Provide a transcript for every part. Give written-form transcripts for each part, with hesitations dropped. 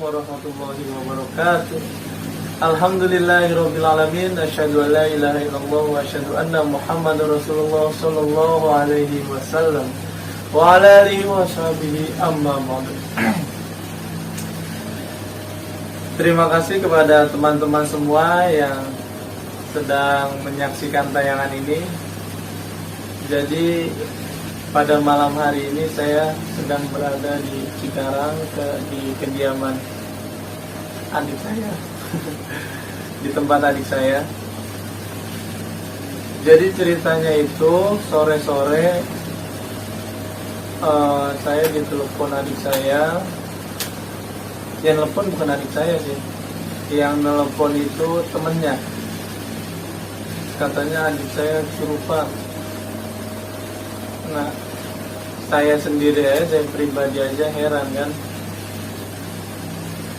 warahmatullahi wabarakatuh. Alhamdulillahirabbil alamin, asyhadu an la ilaha illallah wa asyhadu anna Muhammadar Rasulullah sallallahu alaihi wasallam wa ala alihi wa sahbihi amma ba'du. Terima kasih kepada teman-teman semua yang sedang menyaksikan tayangan ini. Jadi pada malam hari ini saya sedang berada di Cikarang, di kediaman adik saya, di tempat adik saya. Jadi ceritanya itu sore-sore saya ditelepon adik saya. Yang telepon bukan adik saya sih, yang telepon itu temennya. Katanya adik saya kesurupan. Nah, saya sendiri aja, saya pribadi aja heran kan,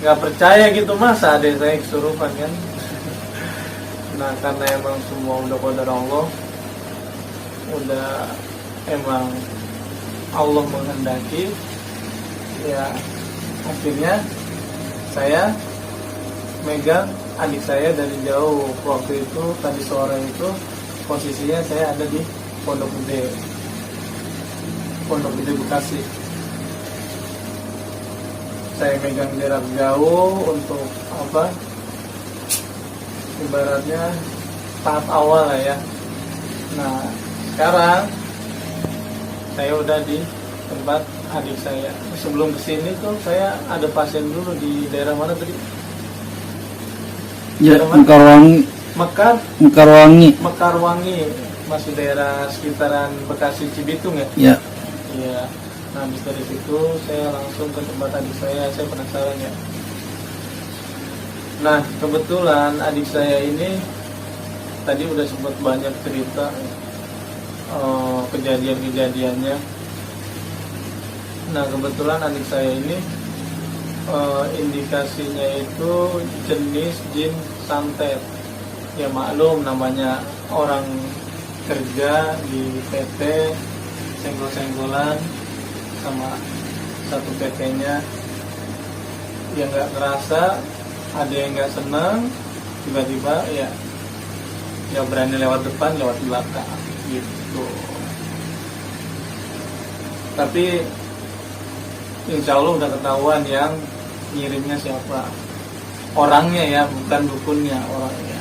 nggak percaya gitu, masa adik saya kesurupan kan. Nah, karena emang semua udah qadar Allah, udah emang Allah menghendaki, ya akhirnya saya megang adik saya dari jauh. Waktu itu tadi sore itu posisinya saya ada di Pondok Gede Bekasi. Saya megang jarak jauh untuk apa? Ibaratnya tahap awal lah ya. Nah, sekarang saya udah di tempat adik saya. Sebelum kesini tuh saya ada pasien dulu di daerah mana tadi? Ya, Mekarwangi. Mekarwangi, masih daerah sekitaran Bekasi Cibitung ya? Ya. Iya. Nah, habis dari situ saya langsung ke tempat adik saya penasaran ya. Nah, kebetulan adik saya ini tadi udah sempat banyak cerita kejadian-kejadiannya. Nah, kebetulan adik saya ini indikasinya itu jenis jin santet. Ya maklum, namanya orang kerja di PT, senggol-senggolan sama satu PT-nya, yang nggak ngerasa, ada yang nggak senang, tiba-tiba ya berani lewat depan, lewat belakang gitu. Tapi insya Allah udah ketahuan yang ngirimnya siapa, orangnya ya, bukan dukunnya, orangnya.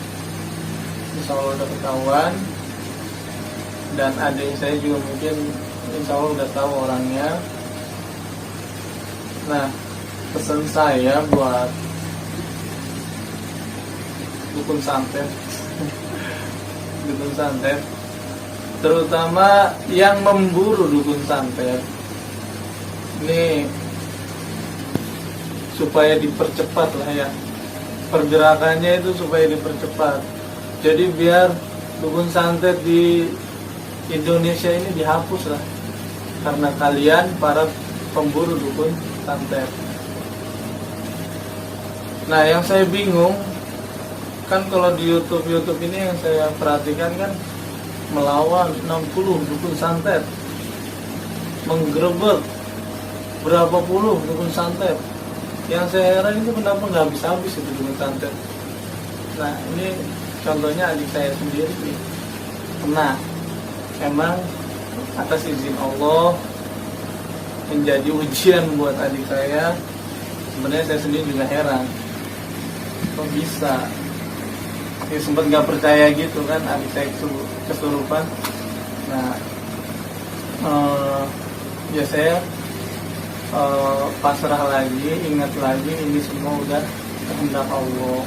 Insya Allah udah ketahuan. Dan adik saya juga mungkin insya Allah udah tahu orangnya. Nah, pesan saya buat dukun santet dukun santet, terutama yang memburu dukun santet ini, supaya dipercepat lah ya pergerakannya itu, supaya dipercepat. Jadi biar dukun santet di Indonesia ini dihapus lah, karena kalian para pemburu dukun santet. Nah, yang saya bingung kan, kalau di YouTube ini yang saya perhatikan kan melawan 60 dukun santet, menggerebek berapa puluh dukun santet. Yang saya heran itu kenapa nggak habis-habis itu dukun santet. Nah, ini contohnya adik saya sendiri nih. Nah, emang atas izin Allah menjadi ujian buat adik saya. Sebenarnya saya sendiri juga heran, kok bisa. Ya sempat nggak percaya gitu kan, adik saya kesurupan. Nah, ya saya pasrah lagi, ingat lagi ini semua udah kehendak Allah.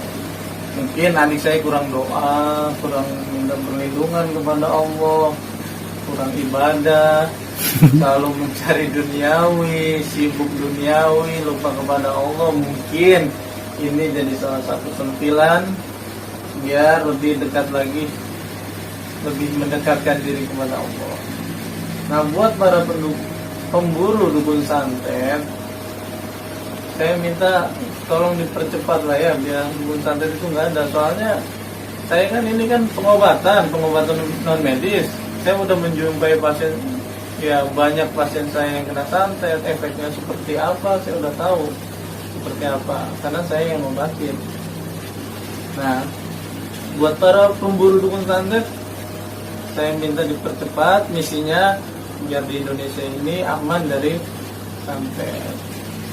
Mungkin adik saya kurang doa, kurang minta perlindungan kepada Allah, kurang ibadah, selalu mencari duniawi, sibuk duniawi, lupa kepada Allah. Mungkin ini jadi salah satu sentilan biar lebih dekat lagi, lebih mendekatkan diri kepada Allah. Nah, buat para pemburu dukun santet, saya minta tolong dipercepat lah ya, biar dukun santet itu nggak ada. Soalnya saya kan ini kan pengobatan non medis. Saya udah menjumpai pasien, ya banyak pasien saya yang kena santet, efeknya seperti apa saya udah tahu. seperti apa, karena saya yang ngobatin. Nah, buat para pemburu dukun santet, saya minta dipercepat misinya biar di Indonesia ini aman dari santet.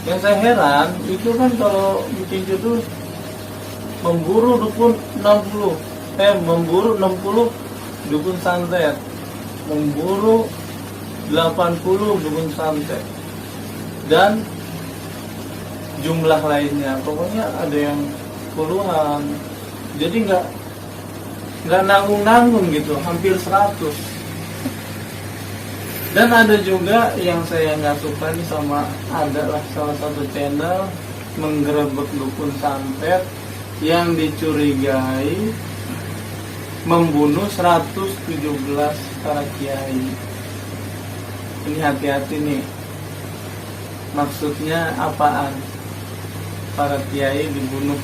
Yang saya heran itu kan kalau bikin judul memburu 60 dukun santet, memburu 80 dukun santet, dan jumlah lainnya, pokoknya ada yang puluhan. Jadi nggak nanggung-nanggung gitu, hampir 100. Dan ada juga yang saya nggak suka nih, sama adalah salah satu channel menggerebek dukun santet yang dicurigai membunuh 117 para kiai. Ini hati-hati nih, maksudnya apaan? Para kiai dibunuh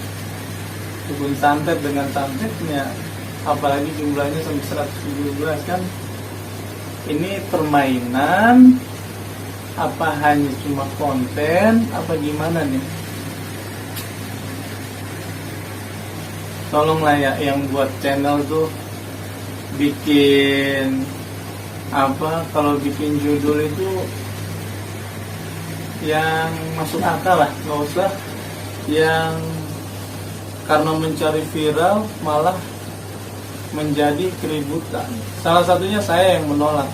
dukun santet dengan santetnya, apalagi jumlahnya sampai 117 kan. Ini permainan apa hanya cuma konten apa gimana nih? Tolonglah ya yang buat channel tuh bikin apa, kalau bikin judul itu yang masuk akal lah, nggak usah yang karena mencari viral malah menjadi keributan. Salah satunya saya yang menolak,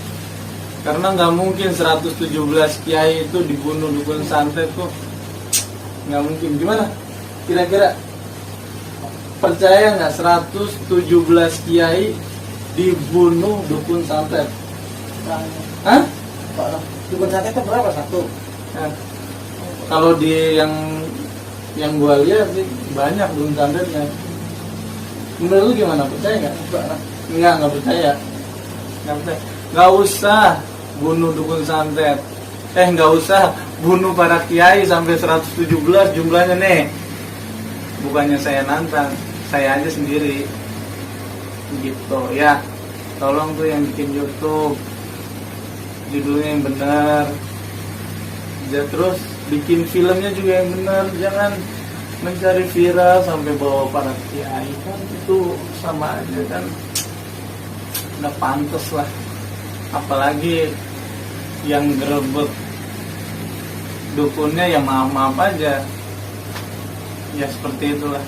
karena nggak mungkin 117 kiai itu dibunuh dukun santet tuh, nggak mungkin. Gimana kira-kira, percaya nggak 117 kiai dibunuh dukun santet? Hah? Dukun santet itu berapa satu? Nah, kalau di yang gua lihat sih banyak dukun santetnya. Menurut lu gimana? Percaya nggak? Nggak percaya. Nggak usah bunuh dukun santet. Nggak usah bunuh para kiai sampai 117 jumlahnya nih. Bukannya saya nantang, saya aja sendiri. Gitu ya. Tolong tuh yang bikin YouTube judulnya yang benar. Ya, terus bikin filmnya juga yang benar. Jangan mencari viral sampai bawa para kiai, kan itu sama aja kan, nggak pantas lah. Apalagi yang gerebek dukunnya ya maaf-maaf aja. Ya seperti itulah.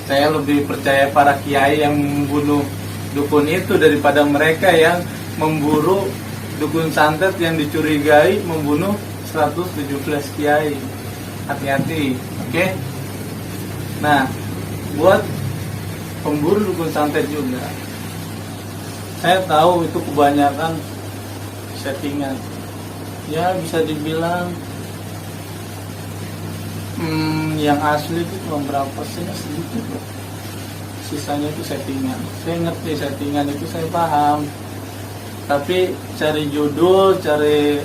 Saya lebih percaya para kiai yang membunuh dukun itu daripada mereka yang memburu dukun santet yang dicurigai membunuh 117 kiai. Hati-hati, oke? Nah, buat pemburu dukun santet juga, saya tahu itu kebanyakan settingan. Ya bisa dibilang yang asli itu cuma berapa sih, sedikit loh. Sisanya itu settingan. Saya ngerti settingan itu, saya paham. Tapi cari judul, cari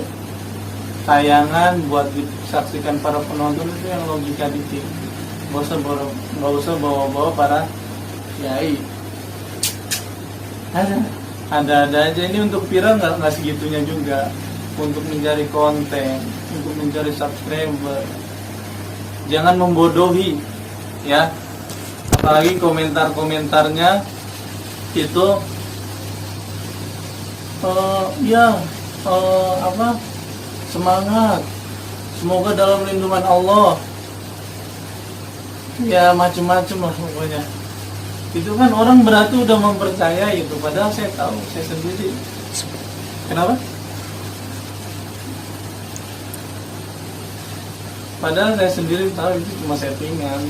tayangan buat disaksikan para penonton itu yang logika dikit. Nggak usah bawa-bawa para kiai. Ada aja. Ini untuk viral nggak segitunya juga. Untuk mencari konten, untuk mencari subscriber. Jangan membodohi, ya. Apalagi komentar-komentarnya itu, semangat, semoga dalam lindungan Allah. Ya macem-macem lah pokoknya. Itu kan orang berarti udah mempercayai itu. Padahal saya tahu, saya sendiri. Kenapa? Padahal saya sendiri tahu itu cuma settingan.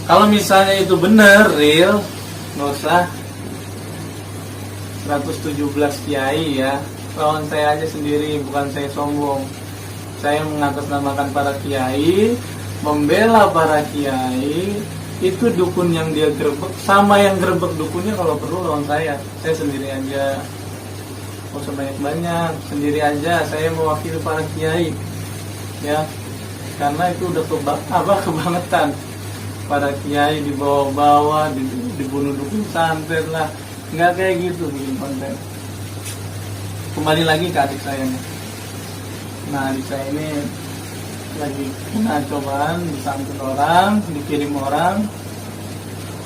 Kalau misalnya itu benar, real, nggak usah 117 kiai ya. Lawan saya aja sendiri, bukan saya sombong. Saya mengatasnamakan para kiai, membela para kiai. Itu dukun yang dia gerebek sama yang gerebek dukunnya, kalau perlu lawan saya sendiri aja. Gak usah banyak-banyak, sendiri aja. Saya mewakili para kiai, ya, karena itu udah kebangetan. Para kiai dibawa-bawa, dibunuh dukun santet lah. Nggak kayak gitu bikin konten. Kembali lagi ke adik saya nih. Nah, adik saya ini lagi kena cobaan, disangkut orang, dikirim orang,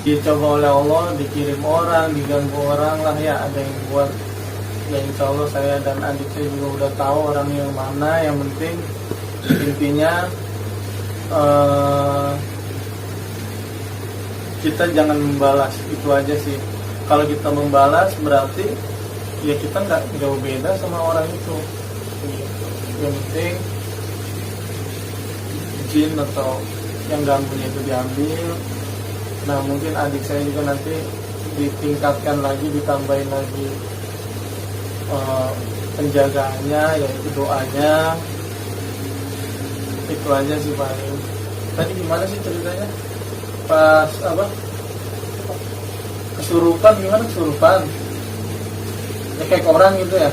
dicoba oleh Allah, dikirim orang, diganggu orang lah ya, ada yang buat. Ya insya Allah saya dan adik saya juga udah tahu orang yang mana. Yang penting intinya kita jangan membalas, itu aja sih. Kalau kita membalas berarti ya kita nggak jauh beda sama orang itu. Yang penting jin atau yang ganggunya itu diambil. Nah mungkin adik saya juga nanti ditingkatkan lagi, ditambahin lagi penjagaannya, yaitu doanya. Itu aja sih paling. Tadi gimana sih ceritanya? Pas apa? Kesurupan, gimana kesurupan? Ya kayak orang gitu ya.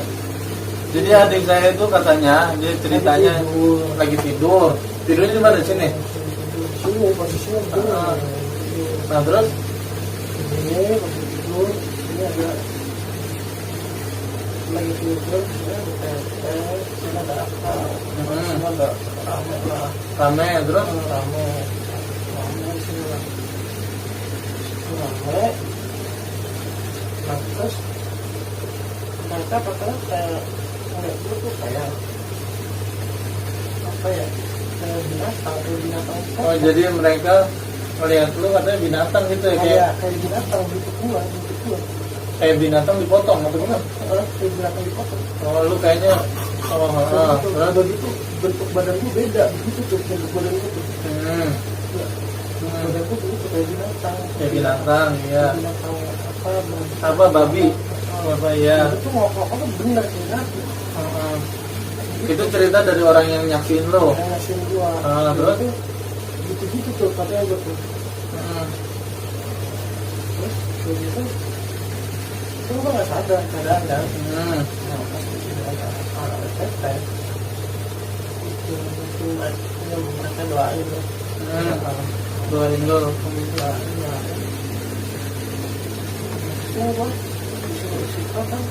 Jadi adik saya itu katanya, dia ceritanya lagi tidur. Tidurnya di mana, di sini? Sini posisinya begini. Nah terus? Ini posisi tidur, ini ada lagi tidur, ya sini ada apa? Sini ada rame lah. Rame, terus? Rame sini lah. Rame. Nah terus mereka pakai kayak ngeliat dulu tuh kayak apa ya? Kayak binatang. Oh jadi mereka melihat lu katanya binatang gitu ya, Kayak binatang bentuk gua. kayak binatang dipotong atau gimana? Kayak binatang dipotong. Oh lu kayaknya Begitu bentuk badan gua beda, begitu tuh bentuk badan gua tuh. Badan gua begitu kayak binatang. Kayak binatang, ya. Binatang Apa babi? Apa ya? Itu ngokok bener kayak nabi. Itu cerita dari orang yang nyaksiin lo. Yang ngasih gua. Terus? Gitu tuh katanya gua tuh. Terus begitu itu gua nggak sadar keadaan kan. Nah pas di sini ada teh itu mereka doain loh. Doain lo. Ya gua disuruh istighfar kan.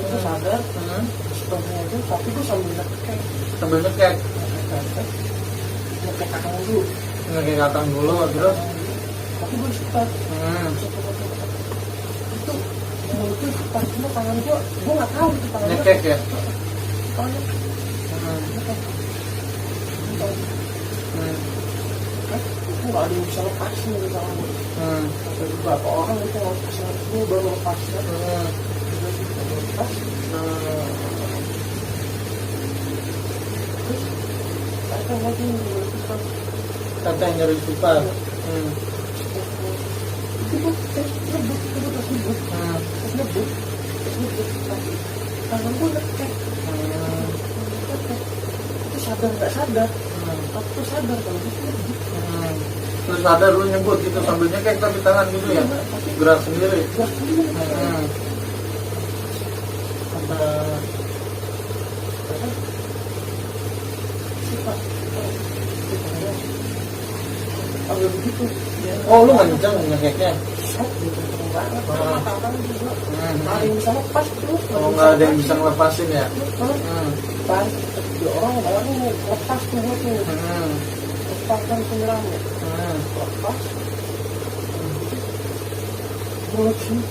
Itu sadar. Istighfarnya itu tapi gua sambil ngekek. Sambil ngekek Kakang dulu. Ngekek kakang dulu, terus? Tapi gue istighfar. Itu mulutnya istighfar, cuma tangan gue gak tahu itu tangannya. Ngekek ya? Tangannya ngekek. Itu gak ada yang bisa lepasin dari tangannya. Ada beberapa orang itu yang lepasin, gue baru lepas ya. Terus lepas. Terus saya lagi istighfar. Kata yang nyari istighfar. Itu tuh ngebut tangan gue ngekek. Itu sadar nggak sadar, tapi tuh sadar kalau gitu ngebut. Terus sadar lu nyebut gitu sambil nyekek tapi tangan gitu ya? Gerak sendiri. Karena kalau begitu Oh lu kenceng ngekeknya? set gitu banget. Tangan juga ada yang bisa lepas terus. Oh nggak ada yang bisa ngelepasin ya? Pas tiga orang baru lepas tuh gue tuh. Lepaskan penyerangnya. Lepas. Mulut sih.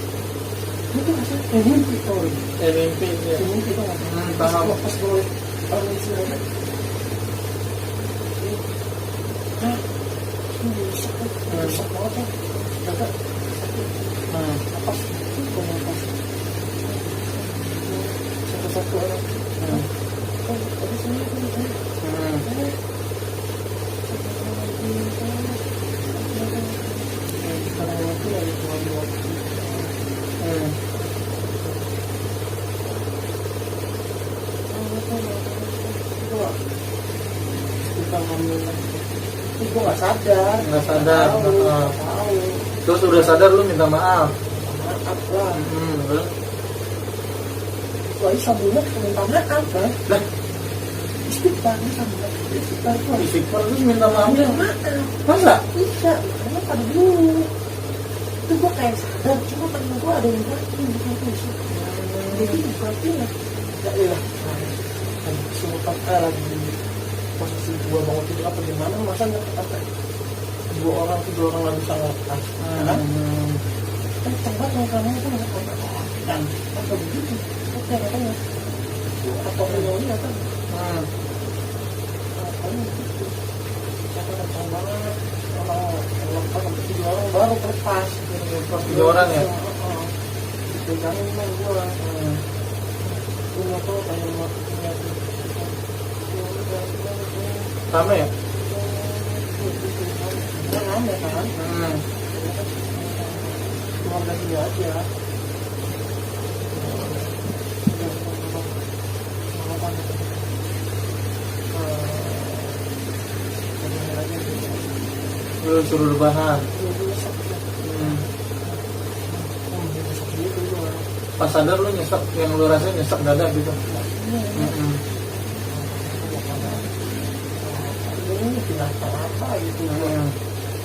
Itu rasanya kayak mimpi tau. Kayak mimpi ya? Kayak mimpi tau. Paham. Pas gue orang di sini. Ini bisa banget ya. Agak lepas. Lepas. Satu-satu orang. Tadi sini gue nggak sadar. Tahu. Terus udah sadar lu minta maaf. Maaf lah. Terus? Lagi sambilnya minta maaf kan? Lah, Istighfar sambil istighfar tuh. istighfar terus minta maafnya? Maaf. Masa? Bisa. Karena pada dulu itu gue kayak sadar, cuma temen gue ada yang bukan jadi bukatin lah. Ya ilah. Semua lagi posisi gua bangun tidur apa gimana, masa nggak sampai dua orang nggak bisa ngelepas, kan? Kenceng banget ngomongnya itu nggak sampai dan apa begitu? Oke katanya, atau ini kan? Katanya gitu, kata kenceng banget, orang ngelepas sampai 3 orang baru lepas. 3 orang ya? Dipegangin sama gua. Gua nggak tahu kayak matinya. Sama ya? Kan rame kan? Keluarga dia aja. Lu suruh rebahan. Pas sadar lu nyesek, yang lu rasain nyesek dada gitu. Ini binatang apa gitu?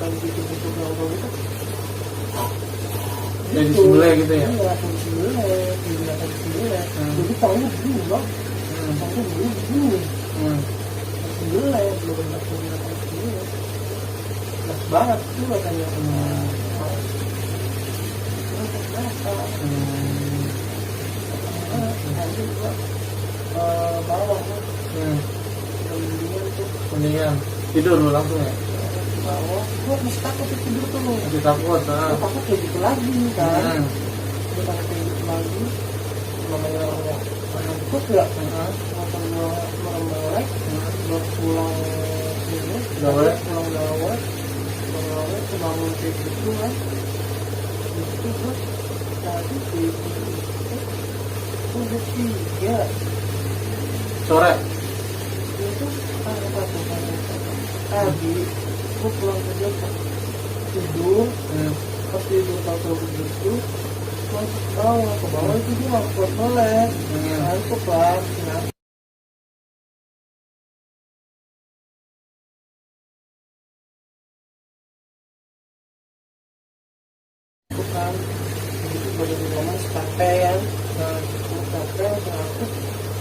Kan gitu-gitu gitu. Jadi sebelah gitu ya? Iya, sebelah. Jadi tahunya begini loh. Tahunya begini. Sebelah belum binatang sebelah. Jelas banget tuh katanya. Nanti gua bawa tuh. Mendingan tidur lu langsung ya? Gue masih takut tidur tuh. Masih takut, Gue takut kayak gitu lagi kan. Gue takut kayak gitu lagi. Namanya orang ngantuk ya. Kenapa gue melek, gue pulang sini, pulang gawat, kebangun kayak gitu kan. Itu gue tadi udah 3 sore? itu tadi gue pulang kerja tidur, pas tidur satu begitu masuk ke bawah itu dia nggak kuat melek, ngantuk kan, ngantuk kan, begitu baru di rumah kecapean, capek ngantuk.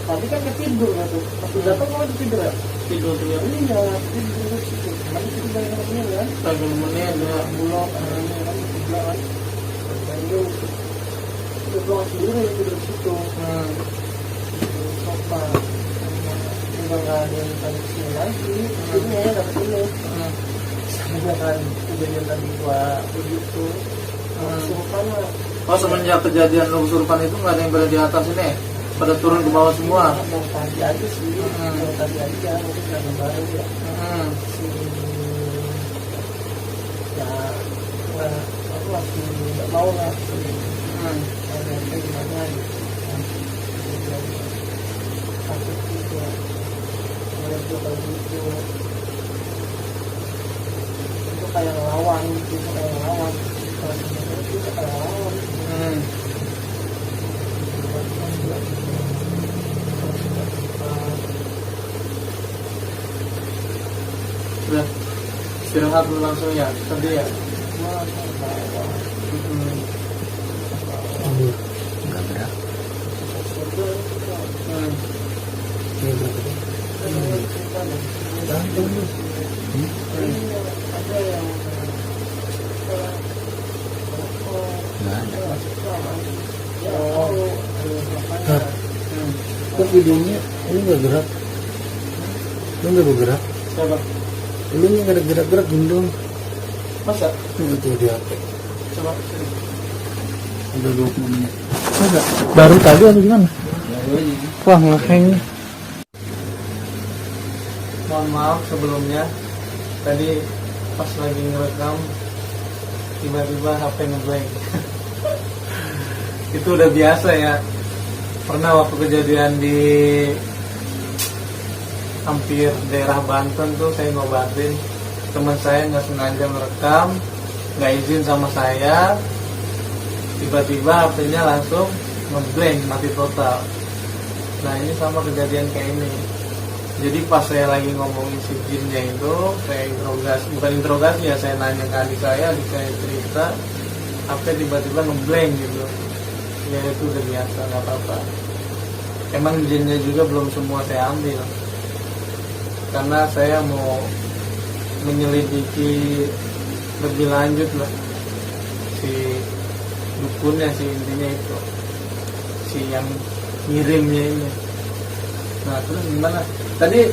Tadi kan ketidur gitu, pas datang mau tidur ya? Tidur tuh ya? Iya, tidur situ. Tadi tidur banyak menit kan? Banyak menit ya? Bulog, ini kan tidur kan? Banyak. Udah pulang sendiri ya tidur situ. Sofa. Udah nggak ada yang tadi sini lagi. Ini ya dapat ini. Sama kan kejadian tadi gua begitu. Kesurupan lah. Oh, semenjak kejadian lu kesurupan itu nggak ada yang berada di atas ini? Pada turun ke bawah semua? Yang tadi aja sih, yang tadi aja, mungkin karena baru ya. Ya, aku masih nggak mau lah. Kayak gimana gitu. Takut juga. Ngeliat gue kayak gitu. Itu kayak ngelawan gitu, kayak ngelawan. Kalau sebenarnya itu kayak ngelawan. Udah istirahat lu langsung ya? Sedih ya? Nggak gerak. Kok videonya ini nggak gerak? Lu nggak bergerak? Siapa? Lu nggak ada gerak-gerak gendong. Masa? Itu di HP. Coba. Udah 20 menit. Enggak. Baru tadi atau gimana? Wah, ngeheng. Mohon maaf sebelumnya. Tadi pas lagi ngerekam tiba-tiba HP ngeblank. Itu udah biasa ya. Pernah waktu kejadian di hampir daerah Banten tuh saya ngobatin teman saya nggak sengaja merekam, nggak izin sama saya, tiba-tiba HP-nya langsung ngeblank, mati total. Nah ini sama kejadian kayak ini. Jadi pas saya lagi ngomongin si jinnya itu, saya interogasi, bukan interogasi ya, saya nanya ke adik saya cerita, HP tiba-tiba ngeblank gitu. Ya itu udah biasa, nggak apa-apa. emang jinnya juga belum semua saya ambil, karena saya mau menyelidiki lebih lanjut lah si dukunnya, si intinya itu, si yang ngirimnya ini. Nah terus gimana? Tadi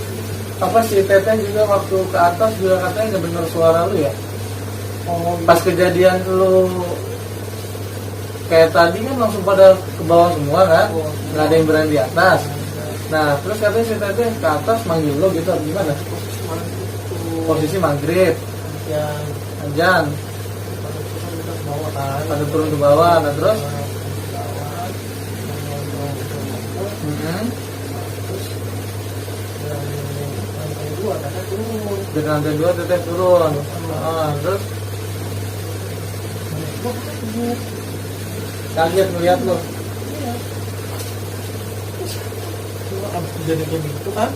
apa si Teteh juga waktu ke atas juga katanya nggak bener suara lu ya? Oh, Pas kejadian lu kayak tadi kan langsung pada ke bawah semua kan, nggak ada yang berani di atas. Nah terus katanya si Teteh ke atas manggil lo gitu, gimana? Posisi maghrib, yang ajan, kita bawa kan, pada turun ke bawah. Nah terus lantai dua kakak turun. di lantai 2 Teteh turun. Terus kaget melihat lo. Abis kejadian kayak gitu kan,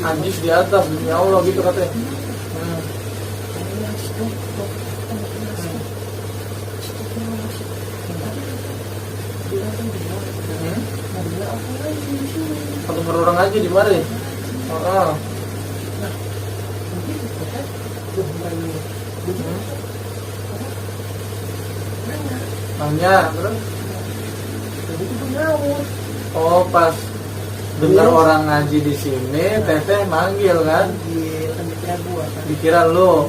Anjis di atas, demi Allah gitu katanya. Satu orang aja di mari. Nanya terus. Oh pas dengar orang ngaji di sini, Teteh manggil kan? Dikira lu,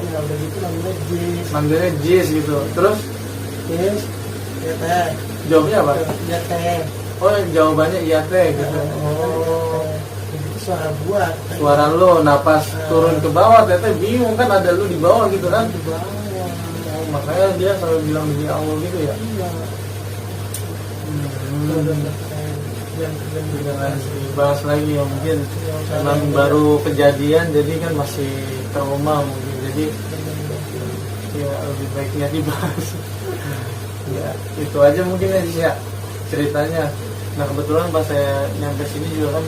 manggilnya Jis gitu. Terus jawabnya apa? Oh jawabannya iya teh gitu. Suara buat Suara lu, nah pas turun ke bawah Teteh bingung kan, ada lu di bawah gitu kan? di bawah. Oh, makanya dia selalu bilang demi Allah gitu ya. Jangan dibahas lagi ya, mungkin memang baru kejadian jadi kan masih trauma mungkin, jadi ya lebih baiknya dibahas. Ya itu aja mungkin ya ceritanya. Nah kebetulan pas saya nyampe sini juga kan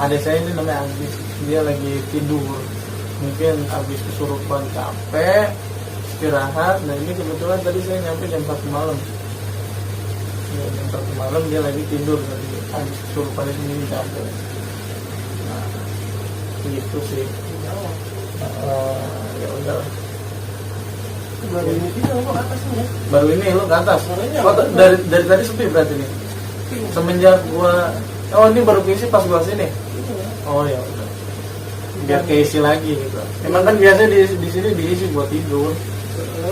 adik saya ini namanya Agis, dia lagi tidur, mungkin habis kesurupan capek istirahat. Nah ini kebetulan tadi saya nyampe jam 1 malam. Ya, jam 1 malam dia lagi tidur tadi, habis kesurupan ini capek. Nah gitu sih. Ya udah. Baru ini juga lo ke atas nih ya. Baru ini lo ke atas. Barunya Oh, dari tadi sepi berarti nih. Semenjak gua, oh ini baru keisi pas gua sini. Oh ya udah. Biar keisi lagi gitu. Emang kan biasa di sini diisi buat tidur.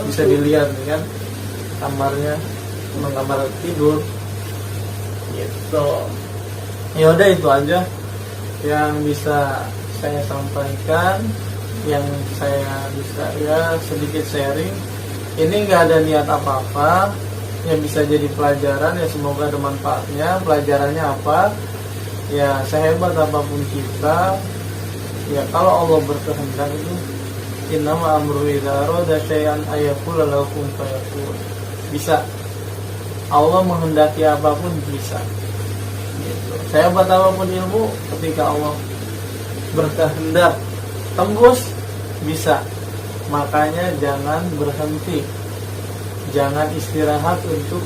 Bisa dilihat nih kan kamarnya, emang kamar tidur. Gitu. Ya udah itu aja yang bisa saya sampaikan, yang saya bisa ya sedikit sharing. Ini nggak ada niat apa-apa, yang bisa jadi pelajaran ya, semoga ada manfaatnya. Pelajarannya apa? Ya sehebat apapun kita, ya kalau Allah berkehendak itu innama amru idza arada syai'an ayaqula lahu kun fayakun. Bisa. Allah menghendaki apapun bisa. Gitu. Sehebat apapun ilmu, ketika Allah berkehendak tembus bisa. Makanya jangan berhenti, jangan istirahat untuk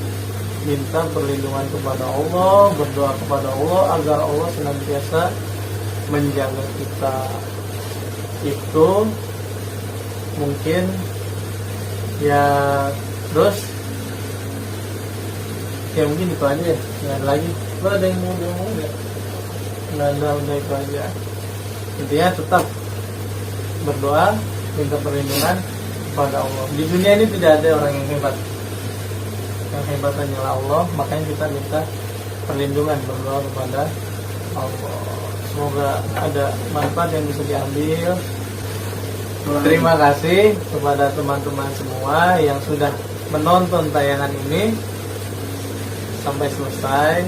minta perlindungan kepada Allah, berdoa kepada Allah agar Allah senantiasa menjaga kita. Itu mungkin ya. Terus ya mungkin itu aja ya. Nggak ada lagi. Lo ada yang mau ngomong nggak? Nggak ada, udah itu aja. Intinya tetap berdoa, minta perlindungan kepada Allah. Di dunia ini tidak ada orang yang hebat. Yang hebat hanyalah Allah. Makanya kita minta perlindungan, berdoa kepada Allah. Semoga ada manfaat yang bisa diambil. Terima kasih kepada teman-teman semua yang sudah menonton tayangan ini sampai selesai.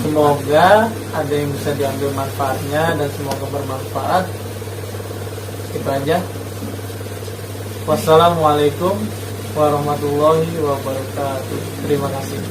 Semoga ada yang bisa diambil manfaatnya dan semoga bermanfaat. Itu aja. Wassalamualaikum warahmatullahi wabarakatuh. Terima kasih.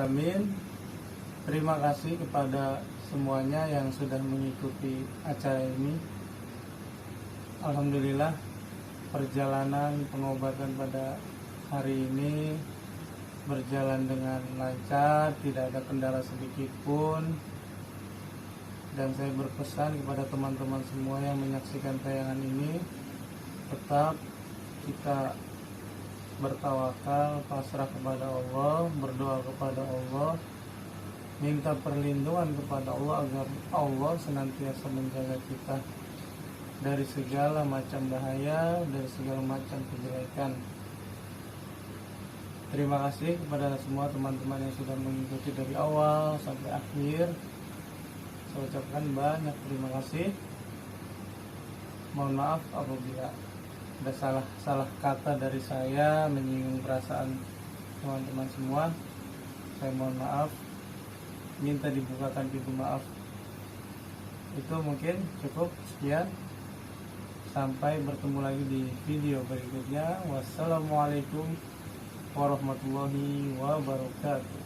alamin. Terima kasih kepada semuanya yang sudah mengikuti acara ini. Alhamdulillah, perjalanan pengobatan pada hari ini berjalan dengan lancar, tidak ada kendala sedikit pun. Dan saya berpesan kepada teman-teman semua yang menyaksikan tayangan ini, tetap kita bertawakal, pasrah kepada Allah, berdoa kepada Allah, minta perlindungan kepada Allah agar Allah senantiasa menjaga kita dari segala macam bahaya, dari segala macam kejelekan. Terima kasih kepada semua teman-teman yang sudah mengikuti dari awal sampai akhir. Saya ucapkan banyak terima kasih. Mohon maaf apabila ada salah kata dari saya menyinggung perasaan teman-teman semua. Saya mohon maaf. Minta dibukakan pintu maaf. Itu mungkin cukup, sekian. Sampai bertemu lagi di video berikutnya. Wassalamualaikum warahmatullahi wabarakatuh.